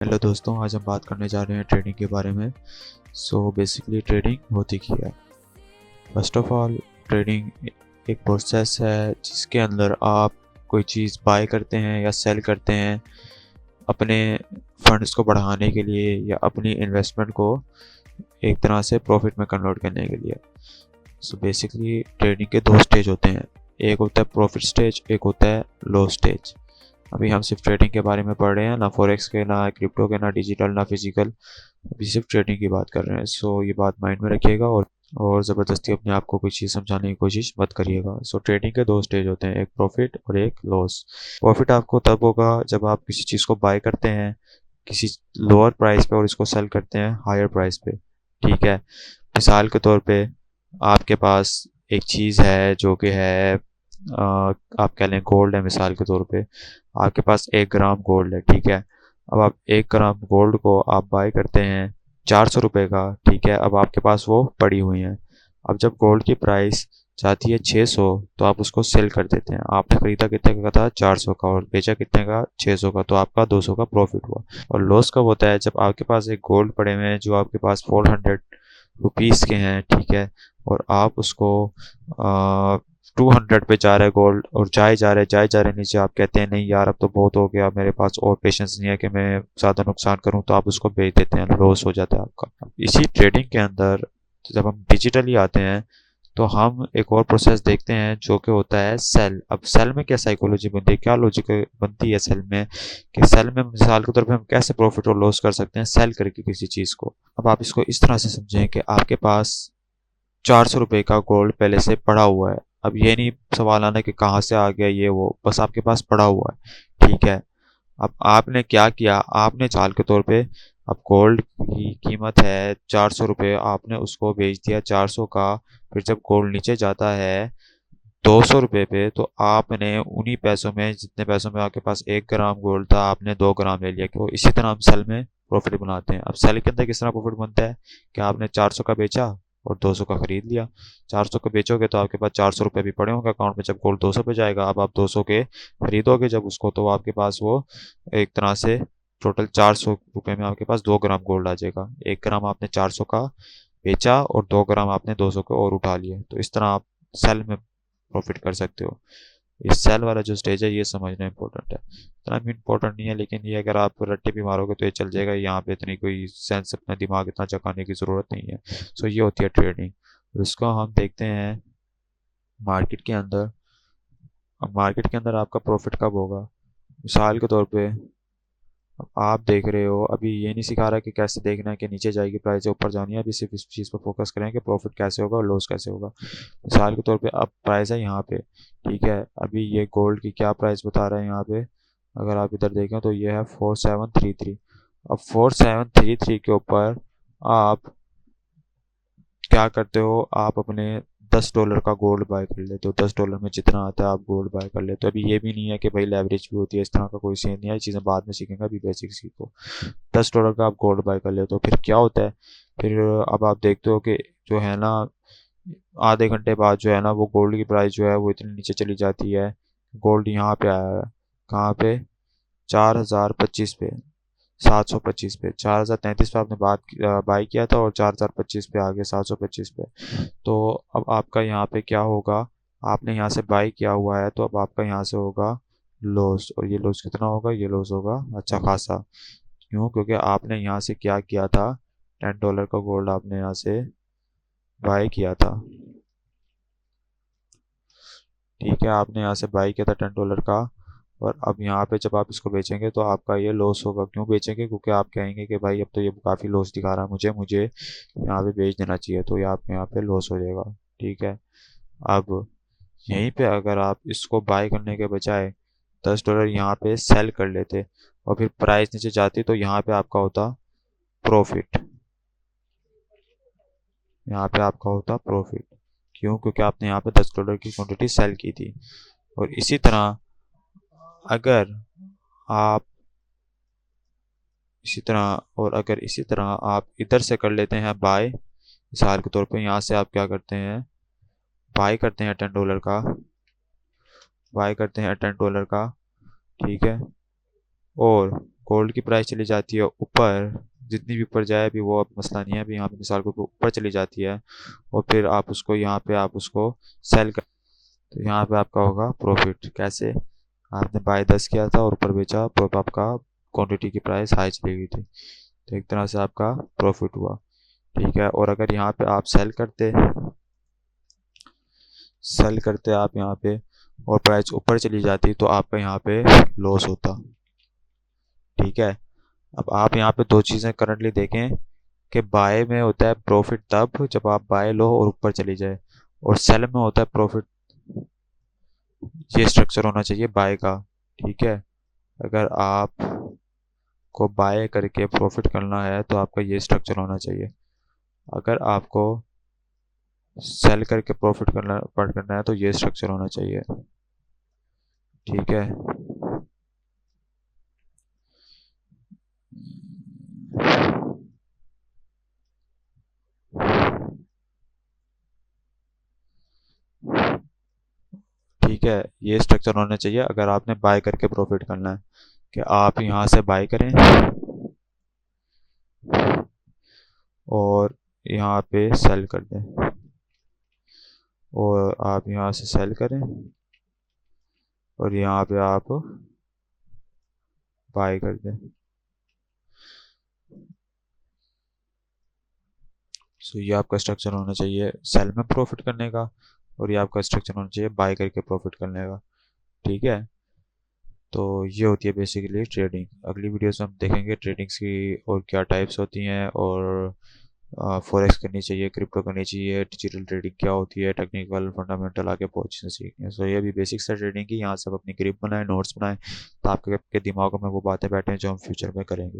Hello दोस्तों, आज हम बात करने जा रहे हैं ट्रेडिंग के बारे में। बेसिकली ट्रेडिंग होती क्या है। फर्स्ट ऑफ ऑल, ट्रेडिंग एक प्रोसेस है जिसके अंदर आप कोई चीज़ बाय करते हैं या सेल करते हैं अपने फंड्स को बढ़ाने के लिए या अपनी इन्वेस्टमेंट को एक तरह से प्रॉफिट में कन्वर्ट करने के लिए। बेसिकली ट्रेडिंग के दो स्टेज होते हैं, एक होता है प्रॉफिट स्टेज, एक होता है लॉस स्टेज। अभी हम सिर्फ ट्रेडिंग के बारे में पढ़ रहे हैं, ना फॉरेक्स के, ना क्रिप्टो के, ना डिजिटल, ना फिजिकल। अभी सिर्फ ट्रेडिंग की बात कर रहे हैं। ये बात माइंड में रखिएगा और ज़बरदस्ती अपने आप को कोई चीज़ समझाने की कोशिश मत करिएगा। ट्रेडिंग के दो स्टेज होते हैं, एक प्रॉफिट और एक लॉस। प्रॉफिट आपको तब होगा जब आप किसी चीज़ को बाय करते हैं किसी लोअर प्राइस पे और इसको सेल करते हैं हायर प्राइस पे। ठीक है, मिसाल के तौर पे आपके पास एक चीज़ है जो कि है आप कह लें गोल्ड है। मिसाल के तौर पे आपके पास 1 ग्राम गोल्ड है। ठीक है, अब आप 1 ग्राम गोल्ड को आप बाय करते हैं 400 रुपये का। ठीक है, अब आपके पास वो पड़ी हुई हैं। अब जब गोल्ड की प्राइस जाती है 600 तो आप उसको सेल कर देते हैं। आपने खरीदा कितने का था, 400 का, और बेचा कितने का, 600 का। तो आपका 200 का प्रॉफिट हुआ। और लॉस कब होता है, जब आपके पास एक गोल्ड पड़े हुए हैं जो आपके पास 400 रुपीज़ के हैं। ठीक है, और आप उसको 200 पे जा रहे गोल्ड, और जाए जा रहे नीचे। आप कहते हैं नहीं यार, अब तो बहुत हो गया, मेरे पास और पेशेंस नहीं है कि मैं ज़्यादा नुकसान करूं, तो आप उसको बेच देते हैं, लॉस हो जाता है आपका। इसी ट्रेडिंग के अंदर जब हम डिजिटली आते हैं तो हम एक और प्रोसेस देखते हैं जो कि होता है सेल। अब सेल में क्या साइकोलॉजी बनती है, क्या लॉजिक बनती है सेल में, कि सेल में मिसाल के तौर पे हम कैसे प्रॉफिट और लॉस कर सकते हैं सेल करके किसी चीज़ को। अब आप इसको इस तरह से समझें कि आपके पास 400 रुपये का गोल्ड पहले से पड़ा हुआ है। अब ये नहीं सवाल आना कि कहाँ से आ गया ये वो, बस आपके पास पड़ा हुआ है। ठीक है, अब आपने क्या किया, आपने चाल के तौर पे, अब गोल्ड की कीमत है 400 रुपये, आपने उसको बेच दिया 400 का। फिर जब गोल्ड नीचे जाता है 200 रुपये पे, तो आपने उन्हीं पैसों में, जितने पैसों में आपके पास 1 ग्राम गोल्ड था, आपने 2 ग्राम ले लिया। क्यों? इसी तरह हम सेल में प्रॉफिट बनाते हैं। अब सेल के अंदर किस तरह प्रॉफिट बनता है कि आपने 400 का बेचा और 200 का खरीद लिया। 400 का बेचोगे तो आपके पास 400 रुपये भी पड़े होंगे अकाउंट में। जब गोल्ड 200 पे जाएगा, अब आप 200 के खरीदोगे जब उसको, तो आपके पास वो एक तरह से टोटल 400 रुपये में आपके पास 2 ग्राम गोल्ड आ जाएगा। 1 ग्राम आपने 400 का बेचा और 2 ग्राम आपने 200 के और उठा लिए। तो इस तरह आप सेल में प्रॉफिट कर सकते हो। ये सेल वाला जो स्टेज है ये समझना इंपॉर्टेंट है। इतना भी इंपॉर्टेंट नहीं है, लेकिन ये अगर आप रट्टे भी मारोगे तो ये चल जाएगा। यहाँ पे इतनी कोई सेंस, अपना दिमाग इतना जगाने की ज़रूरत नहीं है। ये होती है ट्रेडिंग। इसको हम देखते हैं मार्केट के अंदर। अब मार्केट के अंदर आपका प्रॉफिट कब होगा, मिसाल के तौर पे अब आप देख रहे हो, अभी ये नहीं सिखा रहा कि कैसे देखना है कि नीचे जाएगी प्राइस या ऊपर जानी है। अभी सिर्फ इस चीज़ पर फोकस करें कि प्रॉफिट कैसे होगा और लॉस कैसे होगा। मिसाल के तौर पे अब प्राइस है यहाँ पे। ठीक है, अभी ये गोल्ड की क्या प्राइस बता रहा है यहाँ पे, अगर आप इधर देखें तो ये है 4733। अब 4733 के ऊपर आप क्या करते हो, आप अपने $10 का गोल्ड बाय कर लेते हो। $10 में जितना आता है आप गोल्ड बाय कर लेते हो। अभी ये भी नहीं है कि भाई लेवरेज भी होती है, इस तरह का कोई सीन नहीं है। ये चीज़ें बाद में सीखेंगे, अभी बेसिक सीखो। $10 का आप गोल्ड बाय कर लेते हो। फिर क्या होता है, फिर अब आप देखते हो कि जो है ना, आधे घंटे बाद जो है ना, वो गोल्ड की प्राइस जो है वो इतनी नीचे चली जाती है। गोल्ड यहाँ पे आया है, कहाँ पे, 4025 पे, 725 पे, 4033 पे आपने बाई किया था, और 4025 पे आ गया 725 पे। तो अब आपका यहाँ पे क्या होगा, आपने यहाँ से बाई किया हुआ है, तो अब आपका यहाँ से होगा लॉस। और ये लॉस कितना होगा, ये लॉस होगा अच्छा खासा। क्यों? क्योंकि आपने यहाँ से क्या किया था, $10 का गोल्ड आपने यहाँ से बाई किया था। ठीक है, आपने यहाँ से बाई किया था $10 का, और अब यहाँ पे जब आप इसको बेचेंगे तो आपका ये लॉस होगा। क्यों बेचेंगे? क्योंकि आप कहेंगे कि भाई अब तो ये काफ़ी लॉस दिखा रहा है, मुझे मुझे यहाँ पे बेच देना चाहिए, तो ये आपके यहाँ पे लॉस हो जाएगा। ठीक है, अब यहीं पे अगर आप इसको बाय करने के बजाय $10 यहाँ पे सेल कर लेते और फिर प्राइस नीचे जाती, तो यहाँ पे आपका होता प्रॉफिट। यहाँ पे आपका होता प्रॉफिट। क्यों? क्योंकि आपने यहाँ पे $10 की क्वांटिटी सेल की थी। और इसी तरह अगर आप इसी तरह आप इधर से कर लेते हैं बाय, मिसाल के तौर पे यहाँ से आप क्या करते हैं, बाय करते हैं $10 का, बाय करते हैं $10 का। ठीक है, और गोल्ड की प्राइस चली जाती है ऊपर, जितनी भी ऊपर जाए अभी वो अब मसला नहीं है, अभी यहाँ पे मिसाल को ऊपर चली जाती है और फिर आप उसको यहाँ पे आप उसको सेल कर, तो यहाँ पे आपका होगा प्रॉफिट। कैसे? आपने बाय 10 किया था और ऊपर बेचा तो आपका क्वांटिटी की प्राइस हाई चली गई थी, तो एक तरह से आपका प्रॉफिट हुआ। ठीक है, और अगर यहाँ पे आप सेल करते आप यहाँ पे और प्राइस ऊपर चली जाती तो आपका यहाँ पे लॉस होता। ठीक है, अब आप यहाँ पे दो चीज़ें करंटली देखें कि बाय में होता है प्रॉफिट तब जब आप बाय लो और ऊपर चली जाए, और सेल में होता है प्रॉफिट। ये स्ट्रक्चर होना चाहिए बाय का। ठीक है, अगर आप को बाय करके प्रॉफिट करना है तो आपका ये स्ट्रक्चर होना चाहिए। अगर आपको सेल करके प्रॉफिट करना है तो ये स्ट्रक्चर होना चाहिए। ठीक है, ठीक है, ये स्ट्रक्चर होना चाहिए अगर आपने बाय करके प्रॉफिट करना है, कि आप यहाँ से बाय करें और यहाँ पे सेल कर दें, और आप यहाँ से सेल करें और यहाँ पे आप बाय कर दें। सो ये आपका स्ट्रक्चर होना चाहिए सेल में प्रॉफिट करने का, और ये आपका स्ट्रक्चर होना चाहिए बाय करके प्रॉफिट करने का। ठीक है, तो ये होती है बेसिकली ट्रेडिंग। अगली वीडियोस में हम देखेंगे ट्रेडिंग्स की और क्या टाइप्स होती हैं, और फॉरेक्स करनी चाहिए, क्रिप्टो करनी चाहिए, डिजिटल ट्रेडिंग क्या होती है, टेक्निकल फंडामेंटल आगे बहुत चीज़ें सीखनी है। सो ये भी बेसिक्स है ट्रेडिंग की, यहाँ से आप अपनी ग्रिप बनाएं, नोट्स बनाएं, तो आपके दिमाग में वो बातें बैठे हैं जो हम फ्यूचर में करेंगे।